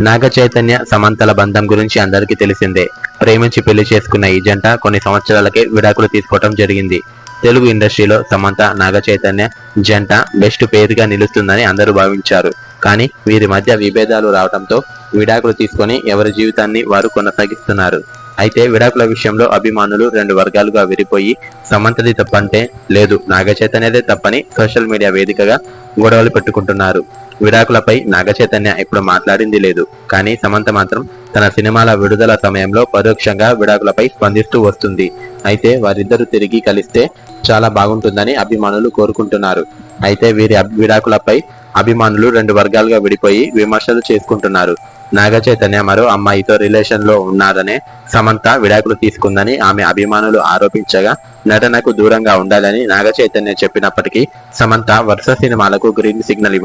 నాగ చైతన్య సమంతల బంధం గురించి అందరికీ తెలిసిందే. ప్రేమించి పెళ్లి చేసుకున్న ఈ జంట కొన్ని సంవత్సరాలకే విడాకులు తీసుకోవటం జరిగింది. తెలుగు ఇండస్ట్రీలో సమంత నాగ చైతన్య జంట బెస్ట్ పేరుగా నిలుస్తుందని అందరూ భావించారు. కానీ వీరి మధ్య విభేదాలు రావడంతో విడాకులు తీసుకొని ఎవరి జీవితాన్ని వారు కొనసాగిస్తున్నారు. అయితే విడాకుల విషయంలో అభిమానులు రెండు వర్గాలుగా విడిపోయి సమంతది తప్పంటే లేదు, నాగ చైతన్యదే తప్పని సోషల్ మీడియా వేదికగా గొడవలు పెట్టుకుంటున్నారు. విడాకులపై నాగ చైతన్య ఇప్పుడు మాట్లాడింది లేదు. కానీ సమంత మాత్రం తన సినిమాల విడుదల సమయంలో పరోక్షంగా విడాకులపై స్పందిస్తూ వస్తుంది. అయితే వారిద్దరూ తిరిగి కలిస్తే చాలా బాగుంటుందని అభిమానులు కోరుకుంటున్నారు. అయితే వీరి విడాకులపై అభిమానులు రెండు వర్గాలుగా విడిపోయి విమర్శలు చేసుకుంటున్నారు. నాగ చైతన్య మరో అమ్మాయితో రిలేషన్ లో ఉన్నారనే సమంత విడాకులు తీసుకుందని ఆమె అభిమానులు ఆరోపించగా, నటనకు దూరంగా ఉండాలని నాగ చైతన్య చెప్పినప్పటికీ సమంత వరుస సినిమాలకు గ్రీన్ సిగ్నల్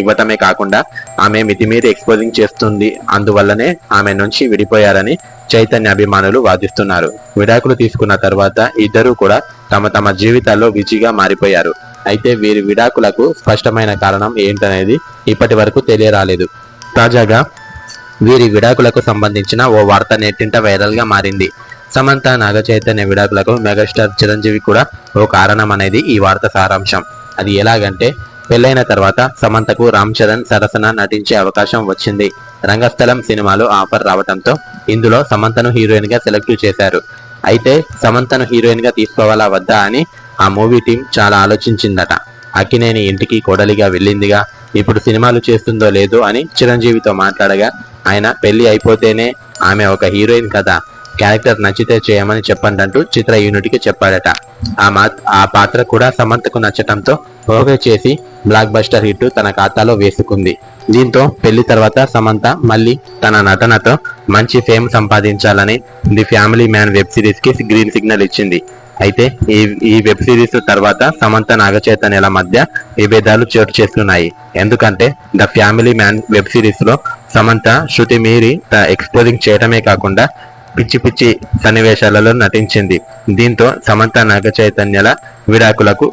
ఇవ్వటమే కాకుండా ఆమె మితిమీరి ఎక్స్పోజింగ్ చేస్తుంది. అందువల్లనే ఆమె నుంచి విడిపోయారని చైతన్య అభిమానులు వాదిస్తున్నారు. విడాకులు తీసుకున్న తర్వాత ఇద్దరూ కూడా తమ తమ జీవితాల్లో బిజీగా మారిపోయారు. అయితే వీరి విడాకులకు స్పష్టమైన కారణం ఏంటనేది ఇప్పటి వరకు తెలియరాలేదు. తాజాగా వీరి విడాకులకు సంబంధించిన ఓ వార్త నెట్టింట వైరల్ గా మారింది. సమంత నాగ చైతన్య విడాకులకు మెగాస్టార్ చిరంజీవి కూడా ఓ కారణం అనేది ఈ వార్త సారాంశం. అది ఎలాగంటే, పెళ్లైన తర్వాత సమంతకు రామ్ చరణ్ సరసన నటించే అవకాశం వచ్చింది. రంగస్థలం సినిమాలో ఆఫర్ రావడంతో ఇందులో సమంతను హీరోయిన్ గా సెలెక్ట్ చేశారు. అయితే సమంతను హీరోయిన్ గా తీసుకోవాలా వద్దా అని ఆ మూవీ టీం చాలా ఆలోచించిందట. అక్కినేని ఇంటికి కోడలిగా వెళ్ళిందిగా, ఇప్పుడు సినిమాలు చేస్తుందో లేదో అని చిరంజీవితో మాట్లాడగా, ఆయన పెళ్లి అయిపోతేనే ఆమె ఒక హీరోయిన్ కదా, క్యారెక్టర్ నచ్చితే చేయమని చెప్పండంటూ చిత్ర యూనిట్ కి చెప్పాడట. ఆ పాత్ర కూడా సమంతకు నచ్చటంతో ఓకే చేసి బ్లాక్ బస్టర్ హిట్ తన ఖాతాలో వేసుకుంది. దీంతో పెళ్లి తర్వాత సమంత మళ్ళీ తన నటనతో మంచి ఫేమ్ సంపాదించాలని the family man web series కి గ్రీన్ సిగ్నల్ ఇచ్చింది. అయితే ఈ వెబ్ సిరీస్ తర్వాత సమంత నాగ చైతన్యల మధ్య విభేదాలు చోటు చేస్తున్నాయి. ఎందుకంటే the family man web series లో సమంత శృతి మీరి ఎక్స్పోజింగ్ చేయటమే కాకుండా పిచ్చి పిచ్చి సన్నివేశాలలో నటించింది. దీంతో సమంత నాగ చైతన్యల విడాకులకు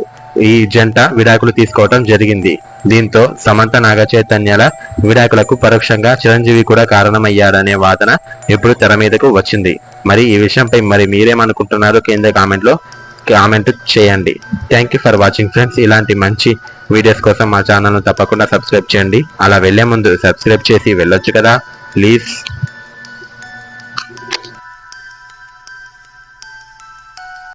ఈ జంట విడాకులు తీసుకోవటం జరిగింది. దీంతో సమంత నాగ చైతన్యల విడాకులకు పరోక్షంగా చిరంజీవి కూడా కారణమయ్యాడనే వాదన ఇప్పుడు తెర మీదకు వచ్చింది. మరి ఈ విషయంపై మరి మీరేమనుకుంటున్నారో కింద కామెంట్ చేయండి. Thank you for watching friends. ఇలాంటి మంచి వీడియోస్ కోసం మా ఛానల్ను తప్పకుండా సబ్స్క్రైబ్ చేయండి. అలా వెళ్లే ముందు సబ్స్క్రైబ్ చేసి వెళ్ళొచ్చు కదా ప్లీజ్.